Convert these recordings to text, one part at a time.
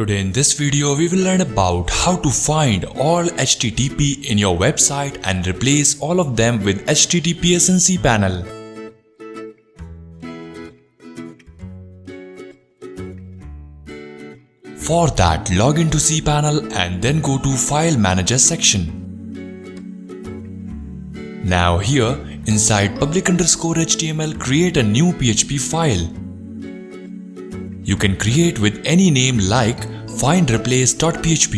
Today in this video we will learn about how to find all HTTP in your website and replace all of them with HTTPS in cPanel. For that, log into cPanel and then go to File Manager section. Now here, inside public_HTML, create a new PHP file. You can create with any name like findandreplace.php.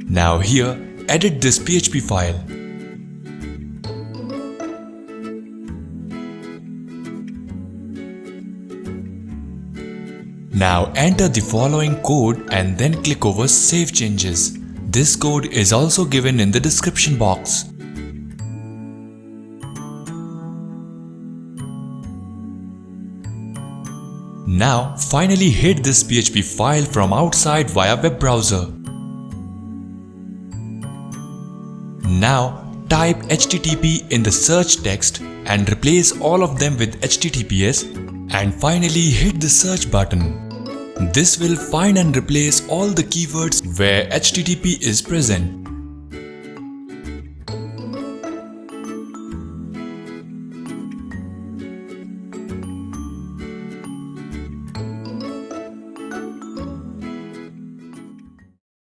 Now here, edit this PHP file. Now enter the following code and then click over Save Changes. This code is also given in the description box. Now finally hit this PHP file from outside via web browser. Now type HTTP in the search text and replace all of them with HTTPS, and finally hit the search button. This will find and replace all the keywords where HTTP is present.